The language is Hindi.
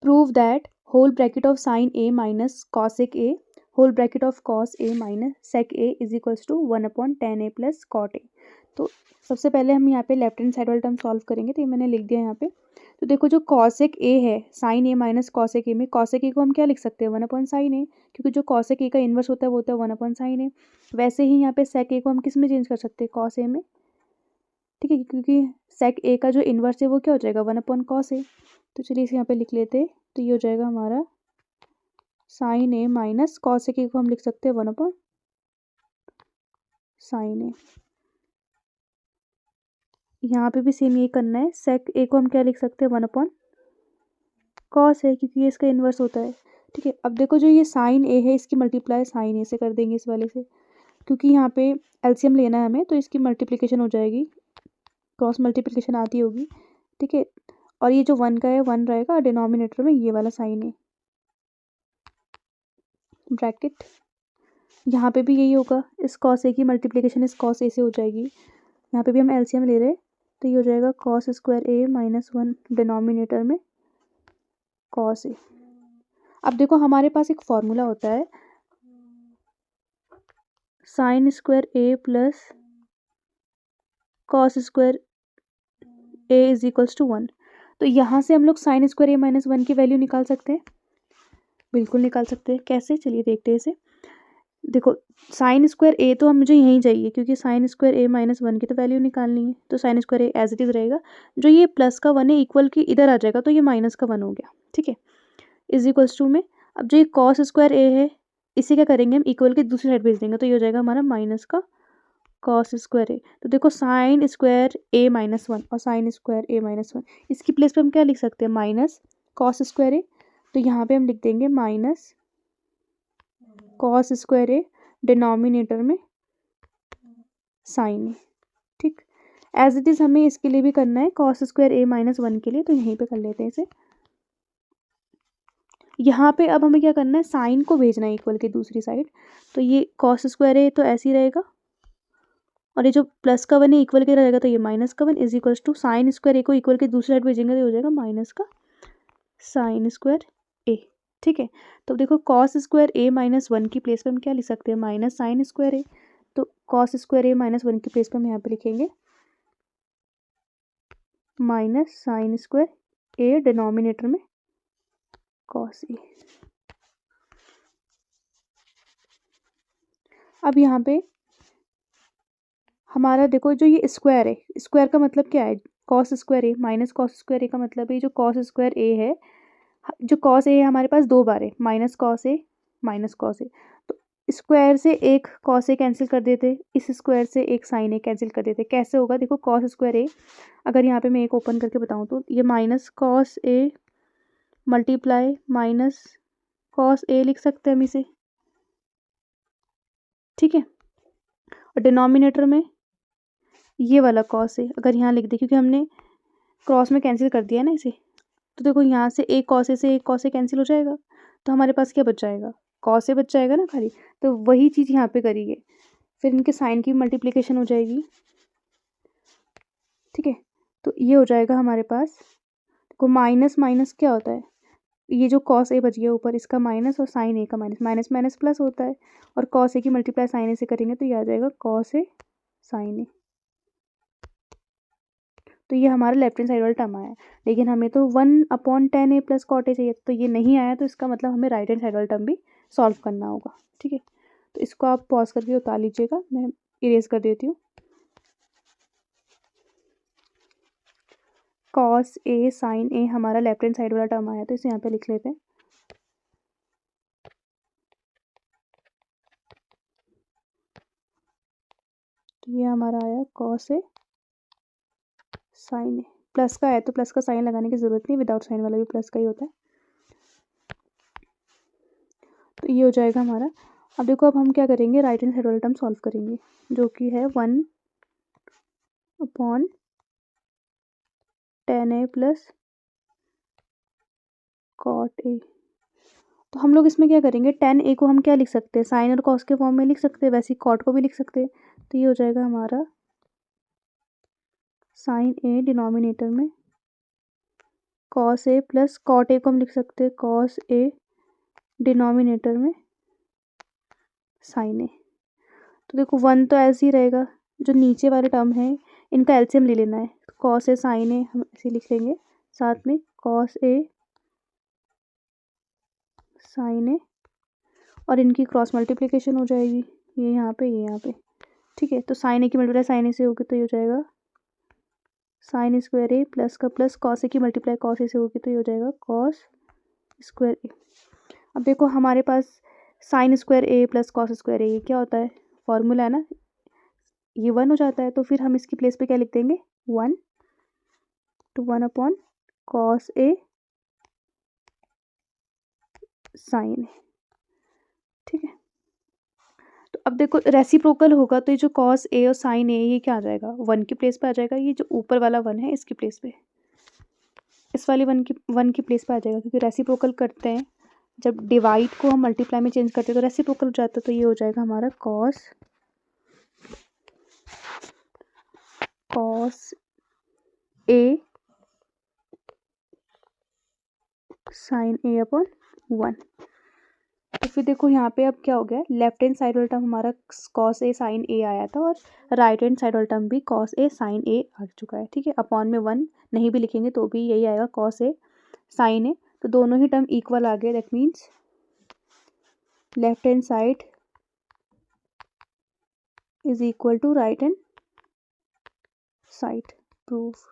Prove that whole bracket of sine A minus cosec A whole bracket of cos A minus sec A is equals to 1/tan a plus cot A. तो सबसे पहले हम यहाँ पे लेफ्ट हैंड साइड वाला टर्म सॉल्व करेंगे, तो ये मैंने लिख दिया यहाँ पे। तो देखो जो कॉसेक ए है sine A minus cosec A में कॉसेक ए को हम क्या लिख सकते हैं 1/sin a, क्योंकि जो कॉसेक ए का इन्वर्स होता है वो होता है 1/sin a। वैसे ही यहाँ पे सेक ए को हम किस में चेंज कर सकते हैं कॉस ए में, ठीक है, क्योंकि सेक ए का जो इन्वर्स है वो क्या हो जाएगा 1/cos a। तो चलिए इसे यहाँ पे लिख लेते हैं, तो ये हो जाएगा हमारा sine A minus cosec A को हम लिख सकते हैं 1/sin a। यहाँ पे भी सेम ये करना है, सेक ए को हम क्या लिख सकते हैं 1/cos है, क्योंकि ये इसका इन्वर्स होता है। ठीक है, अब देखो जो ये साइन ए है इसकी मल्टीप्लाई साइन ए से कर देंगे इस वाले से, क्योंकि यहाँ पे एलसीएम लेना है हमें, तो इसकी मल्टीप्लिकेशन हो जाएगी, क्रॉस मल्टीप्लिकेशन आती होगी। ठीक है, और ये जो 1 का है 1 रहेगा डिनोमिनेटर में ये वाला साइन है ब्रैकेट। यहाँ पे भी यही होगा, इस कॉस ए की मल्टीप्लिकेशन इस कॉस ए से हो जाएगी। यहाँ पे भी हम एलसीएम ले रहे हैं, तो ये हो जाएगा cos square A minus 1 denominator में कॉस ए। अब देखो हमारे पास एक फॉर्मूला होता है sine square A plus cos square A is equals to 1। तो यहाँ से हम लोग साइन स्क्वायर ए माइनस 1 की वैल्यू निकाल सकते हैं, बिल्कुल निकाल सकते हैं। कैसे, चलिए देखते हैं इसे। देखो साइन स्क्वायर ए तो हम मुझे यहीं चाहिए, क्योंकि साइन स्क्वायर ए माइनस 1 की तो वैल्यू निकालनी है, तो sine square A as it is रहेगा। जो ये प्लस का 1 है इक्वल की इधर आ जाएगा, तो ये माइनस का 1 हो गया। ठीक है, इज इक्वल्स टू में अब जो ये कॉस स्क्वायर ए है इसे क्या करेंगे हम इक्वल के दूसरी साइड भेज देंगे, तो ये हो जाएगा हमारा माइनस का कॉस स्क्वायर ए। तो देखो साइन स्क्वायर ए माइनस 1 और साइन स्क्वायर ए माइनस 1, इसकी प्लेस पे हम क्या लिख सकते हैं माइनस कॉस स्क्वायर ए। तो यहाँ पे हम लिख देंगे माइनस कॉस स्क्वायर ए डिनोमिनेटर में साइन ए। ठीक, एज इट इज़ हमें इसके लिए भी करना है कॉस स्क्वायर ए माइनस 1 के लिए, तो यहीं पे कर लेते हैं इसे। यहाँ पे अब हमें क्या करना है साइन को भेजना है इक्वल के दूसरी साइड, तो ये कॉस स्क्वायर ए तो ऐसे ही रहेगा, और ये जो प्लस का 1 है इक्वल के रहेगा, तो ये माइनस का 1 is equals to sine square A को इक्वल के दूसरी साइड भेजेंगे तो ये हो जाएगा माइनस का साइन स्क्वायर ए। ठीक है, तो देखो कॉस स्क्वायर ए माइनस 1 की प्लेस पे हम क्या लिख सकते हैं माइनस साइन स्क्वायर ए। तो कॉस स्क्वायर ए माइनस 1 की प्लेस पे हम यहाँ पे लिखेंगे माइनस साइन स्क्वायर ए डिनोमिनेटर में कॉस ए। अब यहाँ पे हमारा देखो जो ये स्क्वायर है, स्क्वायर का मतलब क्या है cos square A minus cos square ए का मतलब है जो कॉस स्क्वायर ए है, जो कॉस ए है हमारे पास दो बार है minus cos A minus cos A. तो स्क्वायर से एक कॉस ए कैंसिल कर देते, इस स्क्वायर से एक साइन ए कैंसिल कर देते। कैसे होगा देखो कॉस स्क्वायर ए, अगर यहाँ पे मैं एक ओपन करके बताऊँ तो ये minus cos A multiply minus cos A लिख सकते हैं हम इसे। ठीक है, और डिनोमिनेटर में ये वाला कॉस है अगर यहाँ लिख दे, क्योंकि हमने क्रॉस में कैंसिल कर दिया है ना इसे, तो देखो यहाँ से एक कॉस ए से एक कॉस ए कैंसिल हो जाएगा, तो हमारे पास क्या बच जाएगा कॉस ए बच जाएगा ना खाली। तो वही चीज़ यहाँ पे करिए, फिर इनके साइन की मल्टीप्लिकेशन हो जाएगी। ठीक है, तो ये हो जाएगा हमारे पास, देखो माइनस माइनस क्या होता है, ये जो कॉस ए बच गया ऊपर इसका माइनस और साइन ए का माइनस, माइनस माइनस प्लस होता है, और कॉस ए की मल्टीप्लाई साइन ए से करेंगे तो ये आ जाएगा कॉस ए साइन ए। तो ये हमारा लेफ्ट हैंड साइड वाला टर्म आया, लेकिन हमें तो 1/tan a प्लस कॉट ए चाहिए, तो ये नहीं आया, तो इसका मतलब हमें राइट हैंड साइड वाला टर्म भी सॉल्व करना होगा। ठीक है, तो इसको आप पॉज करके उतार लीजिएगा, मैं इरेज कर देती हूँ। कॉस ए साइन ए हमारा लेफ्ट हैंड साइड वाला टर्म आया, तो इसे यहाँ पे लिख लेते हैं। तो ये हमारा आया cos A sine A, plus का है तो प्लस का साइन लगाने की ज़रूरत नहीं, विदाउट साइन वाला भी प्लस का ही होता है। तो ये हो जाएगा हमारा। अब देखो अब हम क्या करेंगे राइट हैंड साइड वाला टर्म सॉल्व करेंगे, जो कि है 1/tan a plus cot A. तो हम लोग इसमें क्या करेंगे tan a को हम क्या लिख सकते हैं साइन और कॉस के फॉर्म में लिख सकते हैं, वैसे ही कॉट को भी लिख सकते हैं। तो ये हो जाएगा हमारा साइन ए डिनोमिनेटर में cos A plus cot A को हम लिख सकते हैं कॉस ए डिनोमिनेटर में साइन ए। तो देखो 1 तो ऐसे ही रहेगा, जो नीचे वाले टर्म है इनका एलसीएम ले लेना है। कॉस ए साइन ए हम ऐसे लिख लेंगे, साथ में कॉस ए साइन ए, और इनकी क्रॉस मल्टीप्लिकेशन हो जाएगी, ये यहाँ पे ये यहाँ पे। ठीक है, तो साइन ए की मल्टीप्लाई साइन ए से होगी तो ये हो जाएगा साइन स्क्वायर ए प्लस का प्लस कॉस ए की मल्टीप्लाई कॉस ए से होगी तो ये हो जाएगा कॉस स्क्वायर ए। अब देखो हमारे पास sign square A plus cos square ए, ये क्या होता है, फॉर्मूला है ना, ये 1 हो जाता है। तो फिर हम इसकी प्लेस पे क्या लिख देंगे, 1 to 1 upon cos A sine A. ठीक है, तो अब देखो रेसिप्रोकल होगा तो ये जो कॉस ए और साइन ए ये क्या आ जाएगा, 1 की प्लेस पे आ जाएगा। ये जो ऊपर वाला 1 है इसकी प्लेस पे, इस वाले 1 की प्लेस पे आ जाएगा, क्योंकि रेसिप्रोकल करते हैं जब डिवाइड को हम मल्टीप्लाई में चेंज करते हैं तो रेसिप्रोकल हो जाता है। तो ये हो जाएगा हमारा cos A sine A upon 1। तो फिर देखो यहाँ पे अब क्या हो गया, लेफ्ट हैंड साइड वाला टर्म हमारा कॉस ए साइन ए आया था और राइट हैंड साइड वाला टर्म भी कॉस ए साइन ए आ चुका है। ठीक है, अपॉन में 1 नहीं भी लिखेंगे तो भी यही आएगा कॉस ए साइन ए। तो दोनों ही टर्म इक्वल आ गए, that means left hand side is equal to right hand side. Proof.